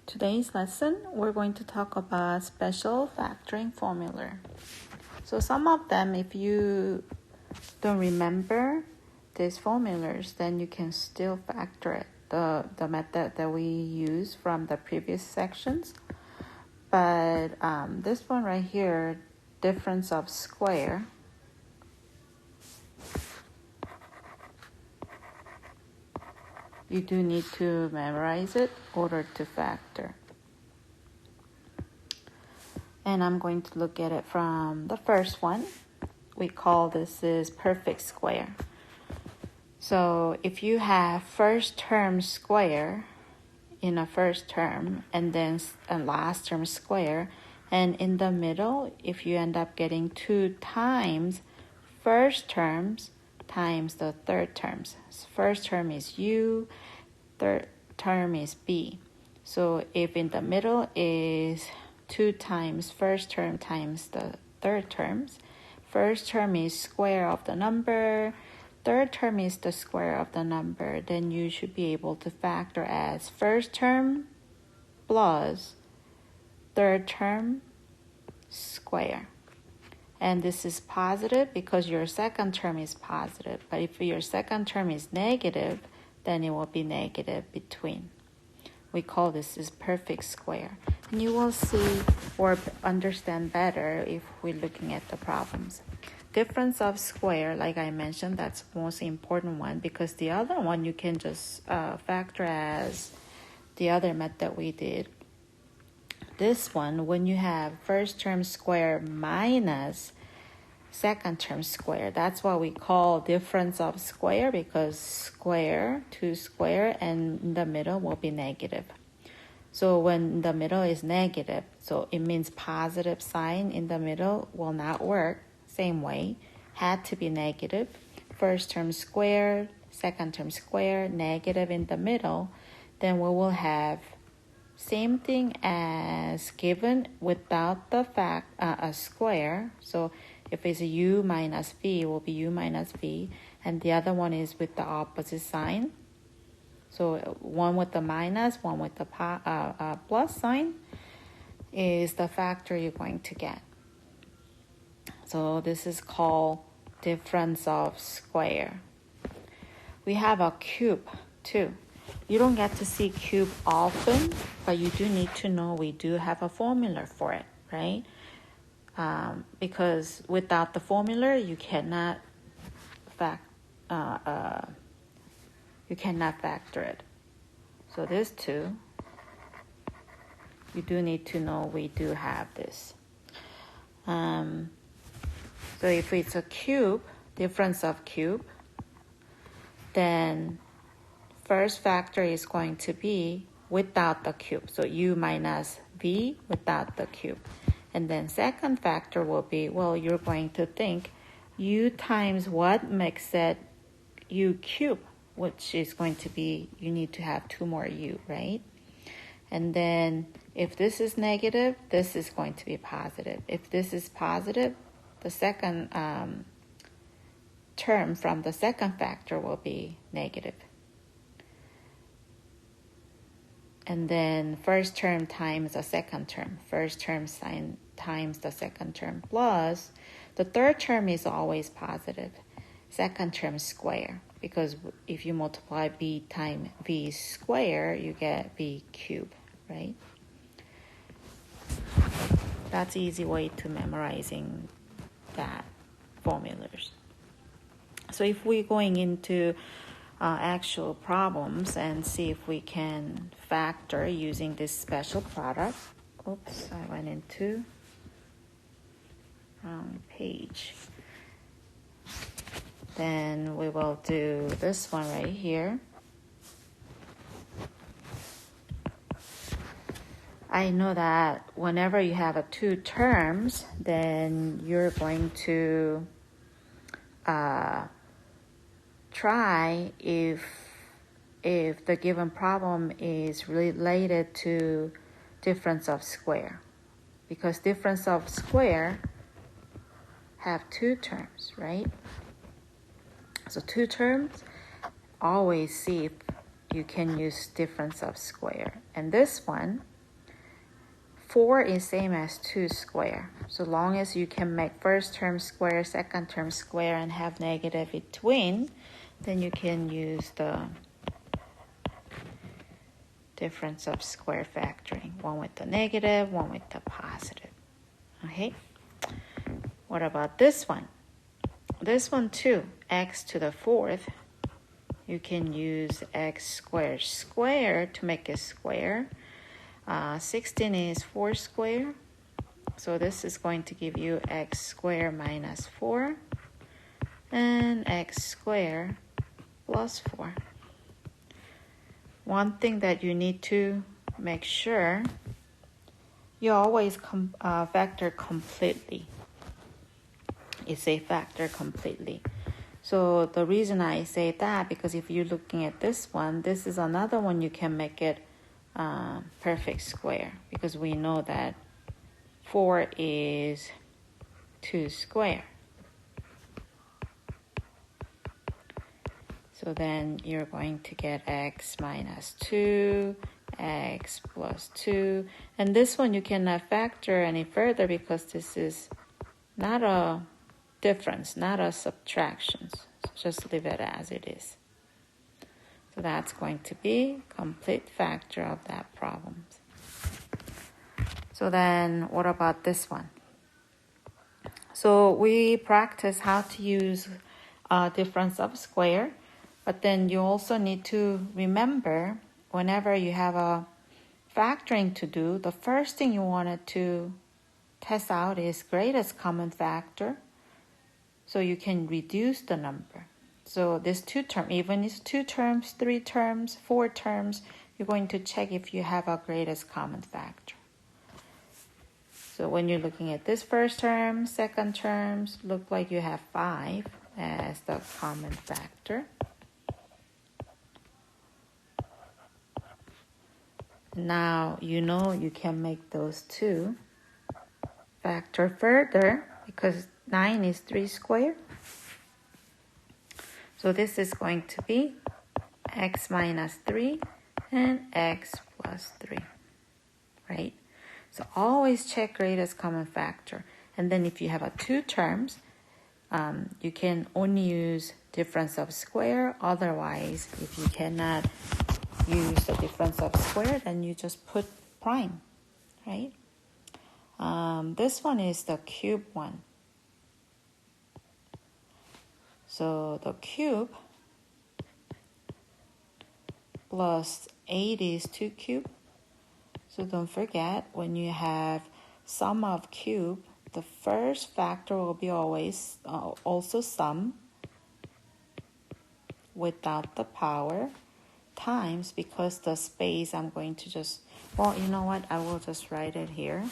Today's lesson, we're going to talk about special factoring formula. So some of them, if you don't remember these formulas, then you can still factor it, the method that we use from the previous sections. But this one right here, difference of square, you do need to memorize it in order to factor. And I'm going to look at it from the first one. We call this is perfect square. So if you have first term square in a first term and then a last term square, and in the middle, if you end up getting 2 times first terms times the third terms. First term is U, third term is B. So if in the middle is 2 times first term times the third terms, first term is square of the number, third term is the square of the number, then you should be able to factor as first term plus third term square. And this is positive because your second term is positive. But if your second term is negative, then it will be negative between. We call this is perfect square. And you will see or understand better if we're looking at the problems. Difference of square, like I mentioned, that's the most important one because the other one you can just factor as the other method we did. This one, when you have first term square minus second term square, that's what we call difference of square because square to square and in the middle will be negative. So when the middle is negative, so it means positive sign in the middle will not work. Same way, had to be negative. First term square, second term square, negative in the middle. Then we will have same thing as given without the a square. So if it's U minus V, it will be U minus V. And the other one is with the opposite sign. So one with the minus, one with the plus sign is the factor you're going to get. So this is called difference of square. We have a cube too. You don't get to see cube often, but you do need to know we do have a formula for it, right? Because without the formula, you cannot factor it. So this two, you do need to know we do have this. So if it's a cube, difference of cube, then first factor is going to be without the cube. So U minus V without the cube. And then second factor will be, well, you're going to think U times what makes it U cube, which is going to be, you need to have 2 more U, right? And then if this is negative, this is going to be positive. If this is positive, the second term from the second factor will be negative. And then first term times the second term. First term sign times the second term plus the third term is always positive. Second term square. Because if you multiply B times V square, you get V cube, right? That's an easy way to memorizing that formulas. So if we're going into actual problems and see if we can factor using this special product. Oops, I went into wrong page. Then we will do this one right here. I know that whenever you have 2 terms, then you're going to try if the given problem is related to difference of square. Because difference of square have 2 terms, right? So 2 terms, always see if you can use difference of square. And this one, 4 is same as 2 square. So long as you can make first term square, second term square, and have negative between, then you can use the difference of square factoring. One with the negative, one with the positive. Okay? What about this one? This one too, x to the 4th. You can use x squared squared to make a square. 16 is 4 squared. So this is going to give you x squared minus 4 and x squared plus 4. One thing that you need to make sure, you always factor completely. It's a factor completely. So the reason I say that, because if you're looking at this one, this is another one you can make it perfect square, because we know that 4 is 2 square. So then you're going to get x minus 2, x plus 2. And this one you cannot factor any further because this is not a difference, not a subtraction. So just leave it as it is. So that's going to be complete factor of that problem. So then what about this one? So we practice how to use difference of square, but then you also need to remember whenever you have a factoring to do, the first thing you wanted to test out is greatest common factor, so you can reduce the number. So this 2 term, even if it's 2 terms, 3 terms, 4 terms, you're going to check if you have a greatest common factor. So when you're looking at this first term, second terms, look like you have 5 as the common factor. Now you know you can make those 2 factor further because 9 is 3 squared. So this is going to be x minus 3 and x plus 3, right? So always check greatest common factor. And then if you have 2 terms, you can only use difference of square. Otherwise, if you cannot use the difference of square, then you just put prime, right? This one is the cube one. So the cube plus 8 is 2 cube. So don't forget, when you have sum of cube, the first factor will be always also sum without the power times, because the space I'm going to just, well, you know what, I will just write it here.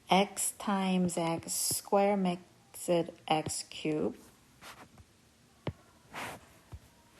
X times x squared makes it x cubed.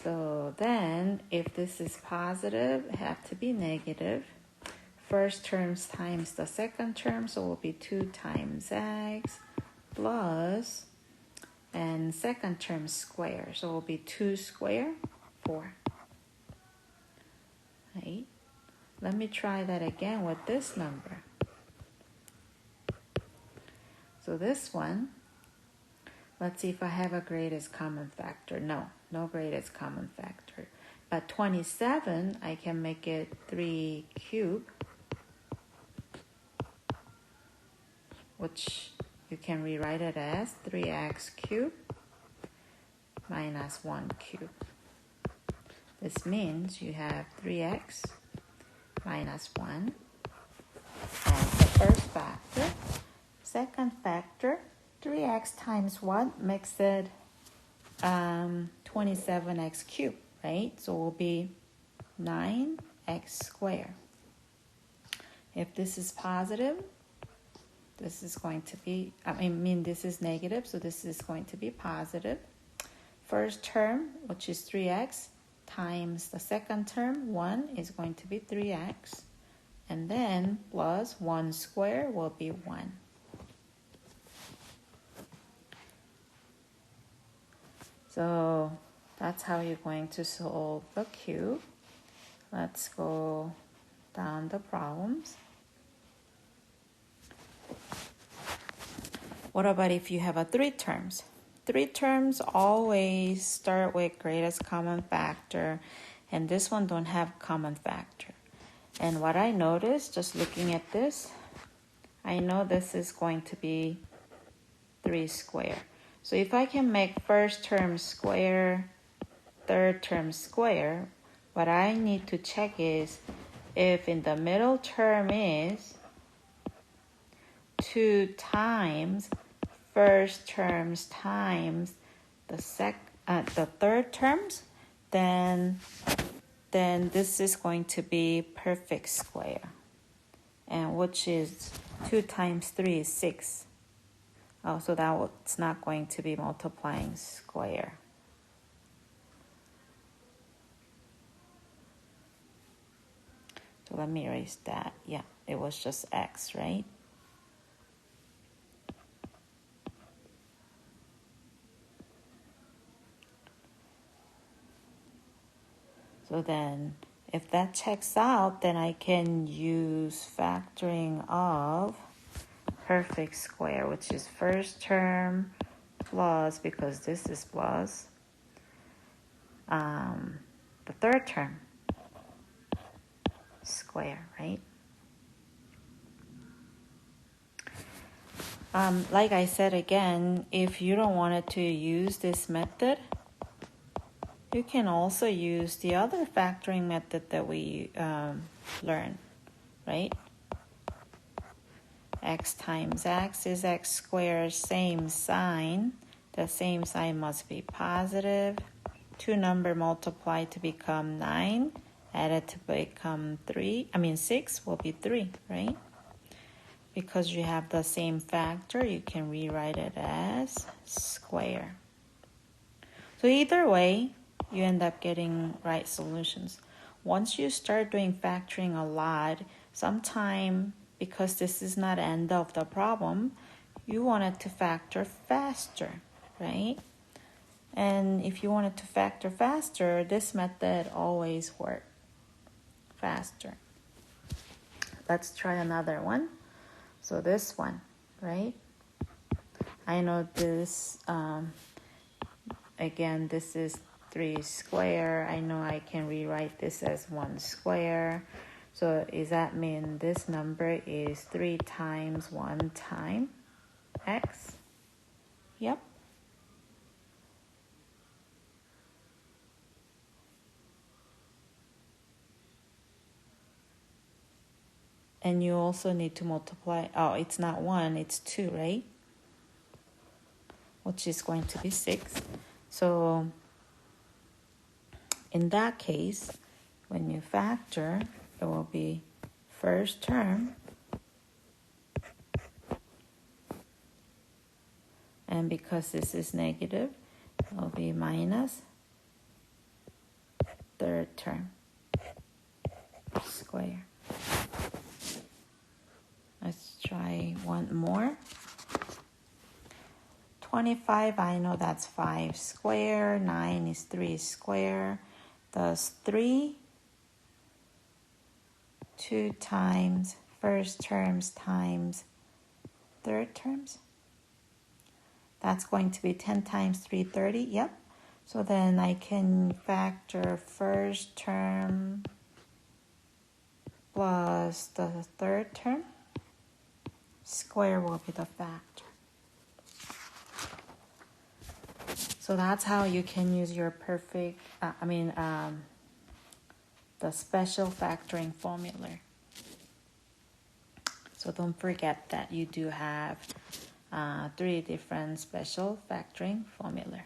So then, if this is positive, it have to be negative. First terms times the second term, so it will be 2 times x plus, and second term square, so it will be 2 square, 4. Right? Let me try that again with this number. So this one, let's see if I have a greatest common factor. No greatest common factor. But 27, I can make it 3 cubed, which you can rewrite it as 3x cubed minus 1 cubed. This means you have 3x minus 1 as the first factor. Second factor, 3x times 1 makes it 27x cubed, right? So it will be 9x squared. If this is positive, this is going to be, this is negative, so this is going to be positive. First term, which is 3x, times the second term, 1, is going to be 3x. And then plus 1 squared will be 1. So that's how you're going to solve the cube. Let's go down the problems. What about if you have a 3 terms? 3 terms always start with greatest common factor, and this one don't have common factor. And what I noticed just looking at this, I know this is going to be 3 square. So if I can make first term square, third term square, what I need to check is if in the middle term is 2 times first terms times the third terms, then this is going to be perfect square, and which is 2 times 3 is 6. Oh, so that's not going to be multiplying square. So let me erase that. Yeah, it was just x, right? So then if that checks out, then I can use factoring of perfect square, which is first term plus, because this is plus, the third term square, right? Like I said again, if you don't want to use this method, you can also use the other factoring method that we learned, right? X times x is x squared, same sign. The same sign must be positive. 2 numbers multiplied to become 9, added to become 6 will be 3, right? Because you have the same factor, you can rewrite it as square. So either way, you end up getting right solutions. Once you start doing factoring a lot, sometime, because this is not end of the problem, you want it to factor faster, right? And if you want it to factor faster, this method always works faster. Let's try another one. So this one, right? I know this, again, this is 3 square. I know I can rewrite this as 1 square. So does that mean this number is 3 times 1 time x? Yep. And you also need to multiply, oh, it's not 1, it's 2, right? Which is going to be 6. So in that case, when you factor, it will be first term, and because this is negative, it will be minus third term square. Let's try one more. 25, I know that's 5 square. 9 is 3 square. Thus 3, 2 times first terms times third terms. That's going to be 10 times 3, 30. Yep. So then I can factor first term plus the third term. Square will be the factor. So that's how you can use your perfect, the special factoring formula. So don't forget that you do have 3 different special factoring formula.